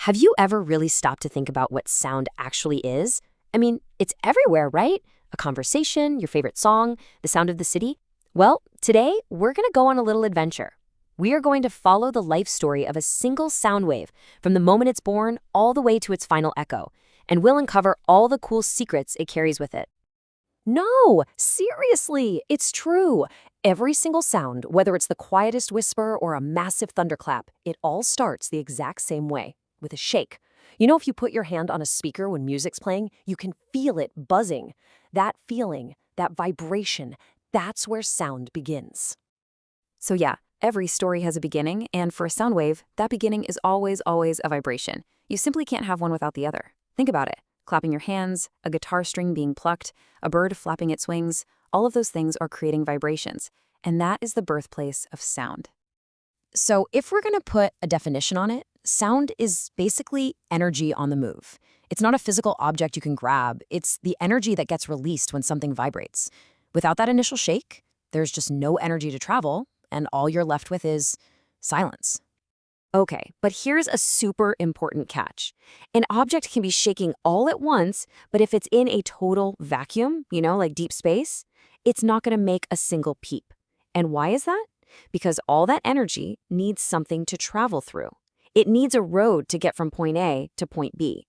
Have you ever really stopped to think about what sound actually is? I mean, it's everywhere, right? A conversation, your favorite song, the sound of the city. Well, today we're going to go on a little adventure. We are going to follow the life story of a single sound wave from the moment it's born all the way to its final echo, and we'll uncover all the cool secrets it carries with it. No, seriously, it's true. Every single sound, whether it's the quietest whisper or a massive thunderclap, it all starts the exact same way, with a shake. You know, if you put your hand on a speaker when music's playing, you can feel it buzzing. That feeling, that vibration, that's where sound begins. So yeah, every story has a beginning, and for a sound wave, that beginning is always a vibration. You simply can't have one without the other. Think about it. Clapping your hands, a guitar string being plucked, a bird flapping its wings, all of those things are creating vibrations, and that is the birthplace of sound. So if we're going to put a definition on it, sound is basically energy on the move. It's not a physical object you can grab, it's the energy that gets released when something vibrates. Without that initial shake, there's just no energy to travel, and all you're left with is silence. Okay, but here's a super important catch. An object can be shaking all at once, but if it's in a total vacuum, like deep space, it's not going to make a single peep. And why is that? Because all that energy needs something to travel through. It needs a road to get from point A to point B.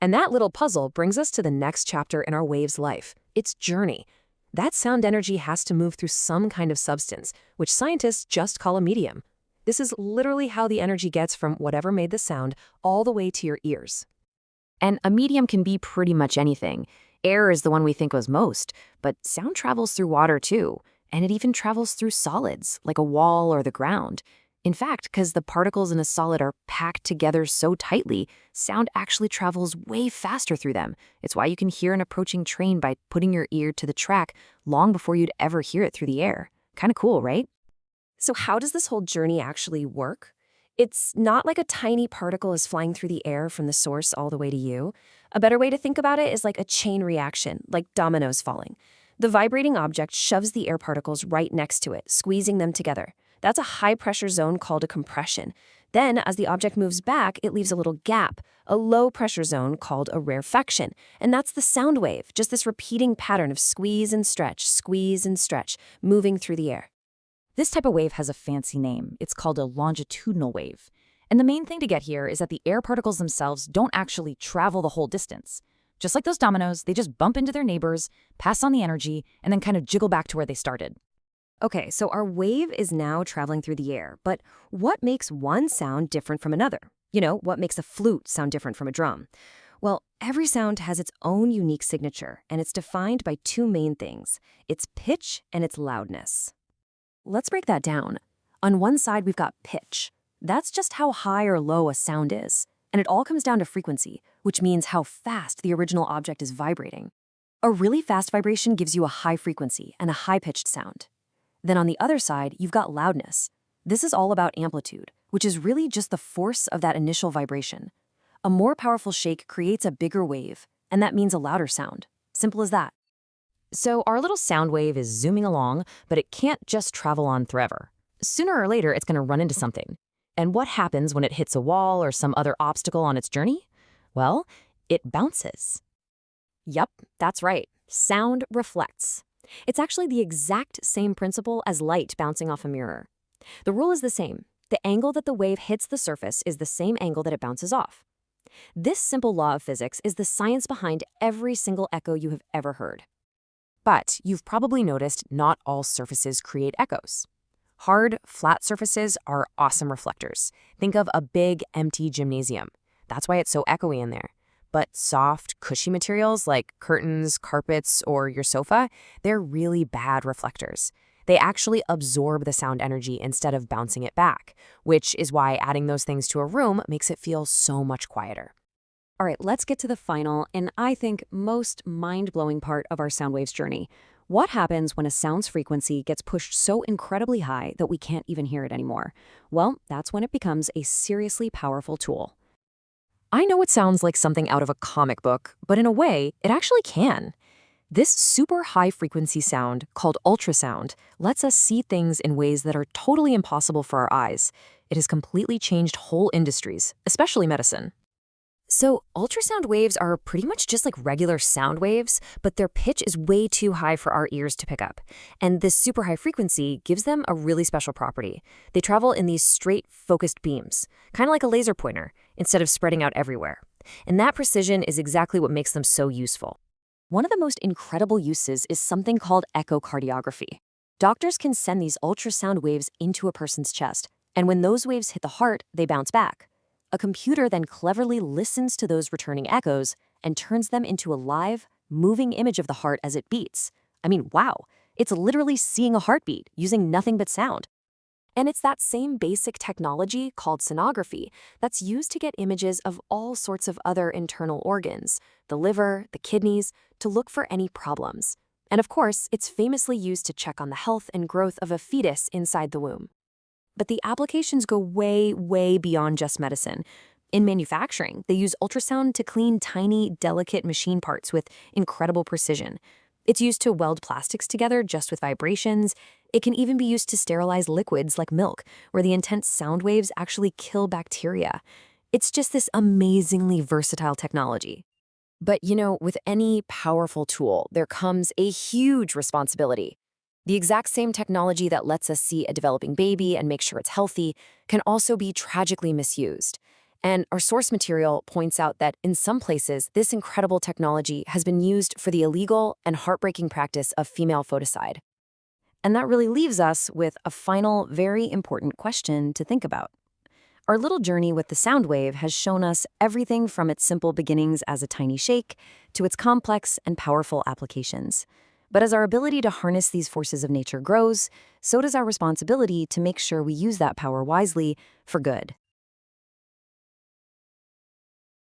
And that little puzzle brings us to the next chapter in our wave's life, its journey. That sound energy has to move through some kind of substance, which scientists just call a medium. This is literally how the energy gets from whatever made the sound all the way to your ears. And a medium can be pretty much anything. Air is the one we think was most, but sound travels through water too, and it even travels through solids, like a wall or the ground. In fact, because the particles in a solid are packed together so tightly, sound actually travels way faster through them. It's why you can hear an approaching train by putting your ear to the track long before you'd ever hear it through the air. Kind of cool, right? So how does this whole journey actually work? It's not like a tiny particle is flying through the air from the source all the way to you. A better way to think about it is like a chain reaction, like dominoes falling. The vibrating object shoves the air particles right next to it, squeezing them together. That's a high-pressure zone called a compression. Then, as the object moves back, it leaves a little gap, a low-pressure zone called a rarefaction. And that's the sound wave, just this repeating pattern of squeeze and stretch, moving through the air. This type of wave has a fancy name. It's called a longitudinal wave. And the main thing to get here is that the air particles themselves don't actually travel the whole distance. Just like those dominoes, they just bump into their neighbors, pass on the energy, and then kind of jiggle back to where they started. Okay, so our wave is now traveling through the air, but what makes one sound different from another? What makes a flute sound different from a drum? Well, every sound has its own unique signature, and it's defined by two main things: its pitch and its loudness. Let's break that down. On one side, we've got pitch. That's just how high or low a sound is. And it all comes down to frequency, which means how fast the original object is vibrating. A really fast vibration gives you a high frequency and a high-pitched sound. Then on the other side, you've got loudness. This is all about amplitude, which is really just the force of that initial vibration. A more powerful shake creates a bigger wave, and that means a louder sound. Simple as that. So our little sound wave is zooming along, but it can't just travel on forever. Sooner or later, it's going to run into something. And what happens when it hits a wall or some other obstacle on its journey? Well, it bounces. Yup, that's right. Sound reflects. It's actually the exact same principle as light bouncing off a mirror. The rule is the same. The angle that the wave hits the surface is the same angle that it bounces off. This simple law of physics is the science behind every single echo you have ever heard. But you've probably noticed not all surfaces create echoes. Hard, flat surfaces are awesome reflectors. Think of a big, empty gymnasium. That's why it's so echoey in there. But soft, cushy materials like curtains, carpets, or your sofa, they're really bad reflectors. They actually absorb the sound energy instead of bouncing it back, which is why adding those things to a room makes it feel so much quieter. All right, let's get to the final and I think most mind-blowing part of our sound waves journey. What happens when a sound's frequency gets pushed so incredibly high that we can't even hear it anymore? Well, that's when it becomes a seriously powerful tool. I know it sounds like something out of a comic book, but in a way, it actually can. This super high-frequency sound, called ultrasound, lets us see things in ways that are totally impossible for our eyes. It has completely changed whole industries, especially medicine. So, ultrasound waves are pretty much just like regular sound waves, but their pitch is way too high for our ears to pick up. And this super high frequency gives them a really special property. They travel in these straight, focused beams, kind of like a laser pointer, instead of spreading out everywhere. And that precision is exactly what makes them so useful. One of the most incredible uses is something called echocardiography. Doctors can send these ultrasound waves into a person's chest, and when those waves hit the heart, they bounce back. A computer then cleverly listens to those returning echoes and turns them into a live, moving image of the heart as it beats. I mean, wow, it's literally seeing a heartbeat using nothing but sound. And it's that same basic technology called sonography that's used to get images of all sorts of other internal organs, the liver, the kidneys, to look for any problems. And of course, it's famously used to check on the health and growth of a fetus inside the womb. But the applications go way, way beyond just medicine. In manufacturing, they use ultrasound to clean tiny, delicate machine parts with incredible precision. It's used to weld plastics together just with vibrations. It can even be used to sterilize liquids like milk, where the intense sound waves actually kill bacteria. It's just this amazingly versatile technology. But with any powerful tool, there comes a huge responsibility. The exact same technology that lets us see a developing baby and make sure it's healthy can also be tragically misused. And our source material points out that in some places, this incredible technology has been used for the illegal and heartbreaking practice of female foeticide. And that really leaves us with a final, very important question to think about. Our little journey with the sound wave has shown us everything from its simple beginnings as a tiny shake to its complex and powerful applications. But as our ability to harness these forces of nature grows, so does our responsibility to make sure we use that power wisely for good.